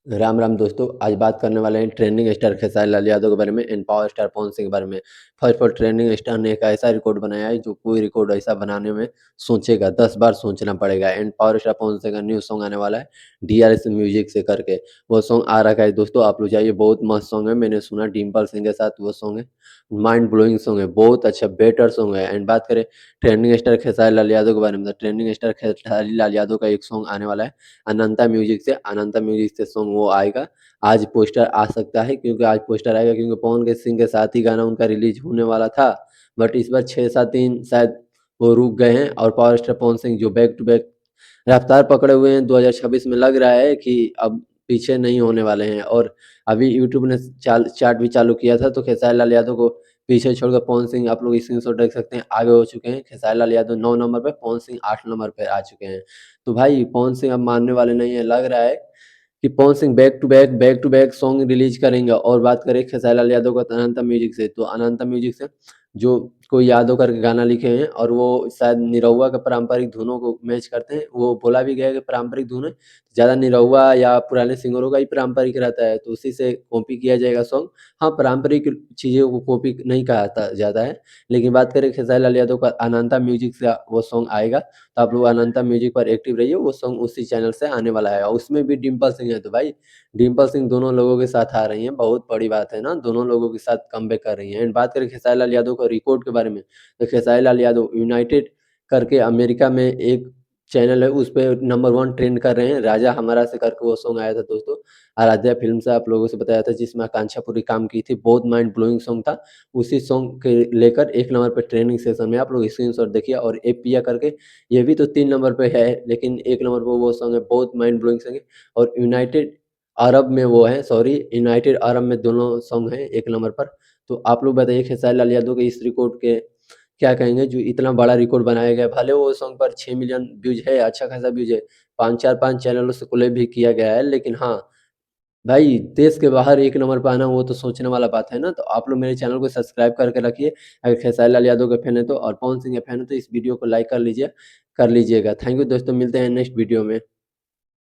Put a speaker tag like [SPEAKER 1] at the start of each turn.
[SPEAKER 1] राम राम दोस्तों, आज बात करने वाले हैं ट्रेंडिंग स्टार खेसारी लाल यादव के बारे में and power star Pawan Singh के बारे में। First of all trending star ने एक ऐसा रिकॉर्ड बनाया है जो कोई रिकॉर्ड ऐसा बनाने में सोचेगा 10 बार सोचना पड़ेगा। And power star Pawan Singh का न्यू सॉन्ग आने वाला है डीआरएस म्यूजिक से करके। वो सॉन्ग आ रखा है दोस्तों, आप लोग जाइए, बहुत मस्त सॉन्ग है। मैंने सुना डिम्पल सिंह के साथ वो सॉन्ग है, माइंड ब्लोइंग सॉन्ग है, बहुत अच्छा बेटर सॉन्ग है। एंड बात करें ट्रेंडिंग स्टार खेसारी लाल यादव के बारे में, तो ट्रेंडिंग स्टार खेसारी लाल यादव का एक सॉन्ग आने वाला है अनंता म्यूजिक से सॉन्ग वो आएगा। आज पोस्टर आ सकता है, क्योंकि आज पोस्टर आएगा क्योंकि पवन के सिंह के साथ ही गाना उनका रिलीज होने वाला था। बट इस बार 6-7 दिन शायद वो रुक गए हैं, और पावर स्टार पवन सिंह जो बैक टू बैक रफ्तार पकड़े हुए हैं 2026 में, लग रहा है कि अब पीछे नहीं होने वाले हैं। और अभी यूट्यूब ने चार्ट भी चालू किया था, तो खेसारी लाल यादव को पीछे छोड़कर पवन सिंह, आप लोग स्क्रीनशॉट देख सकते हैं, आगे हो चुके हैं। खेसारी लाल यादव 9 नंबर पे, पवन सिंह 8 नंबर पे आ चुके हैं। तो भाई पवन सिंह अब मानने वाले नहीं है, लग रहा है कि Pawan Singh back to back song release करेंगे। और बात करें खेसारी लाल यादव का अनंता म्यूजिक से, तो अनंता म्यूजिक से जो कोई यादव करके गाना लिखे हैं, और वो शायद निरहुआ के पारंपरिक धुनों को मैच करते हैं। वो बोला भी गया है कि पारंपरिक धुन है, ज़्यादा निरहुआ या पुराने सिंगरों का ही पारंपरिक रहता है, तो उसी से कॉपी किया जाएगा सॉन्ग। हाँ, पारंपरिक चीज़ों को कॉपी नहीं कहा जाता है। लेकिन बात करें खेसारी लाल यादव का अनंता म्यूजिक से वो सॉन्ग आएगा, तो आप लोग अनंता म्यूजिक पर एक्टिव रहिए, वो सॉन्ग उसी चैनल से आने वाला है। और उसमें भी डिम्पल सिंह है, तो भाई डिम्पल सिंह दोनों लोगों के साथ आ रही हैं, बहुत बड़ी बात है ना, दोनों लोगों के साथ कमबैक कर रही हैं। एंड बात करें खेसारी लाल यादव का रिकॉर्ड के बारे में, तो खेसारी लाल यादव यूनाइटेड करके अमेरिका में एक चैनल है, उस पे नंबर 1 ट्रेंड कर रहे हैं। राजा हमारा से करके वो सॉन्ग आया था दोस्तों, आराध्या फिल्म से आप लोगों से बताया था, जिसमें आकांक्षा पूरी काम की थी, बहुत माइंड ब्लोइंग सॉन्ग था। उसी सॉन्ग के लेकर 1 नंबर पे ट्रेंडिंग सेशन में, आप लोग स्क्रीनशॉट देखिए। और एपिया करके ये भी तो 3 नंबर पे है, लेकिन 1 नंबर पे वो सॉन्ग है, बहुत माइंड ब्लोइंग सॉन्ग है। और यूनाइटेड अरब में वो है, सॉरी, यूनाइटेड अरब में दोनों सॉन्ग हैं 1 नंबर पर। तो आप लोग बताइए खेसारी लाल यादव के इस रिकॉर्ड के क्या कहेंगे, जो इतना बड़ा रिकॉर्ड बनाया गया है। भले वो सॉन्ग पर 6 मिलियन व्यूज़ है, अच्छा खासा व्यूज़ है, 5 चैनलों से कोलैब भी किया गया है, लेकिन हाँ, भाई देश के बाहर 1 नंबर पे आना, वो तो सोचने वाला बात है ना। तो आप लोग मेरे चैनल को सब्सक्राइब करके रखिए, अगर खेसारी लाल यादव के फैन है तो, और पवन सिंह के फैन है तो इस वीडियो को लाइक कर लीजिएगा। थैंक यू दोस्तों, मिलते हैं नेक्स्ट वीडियो में।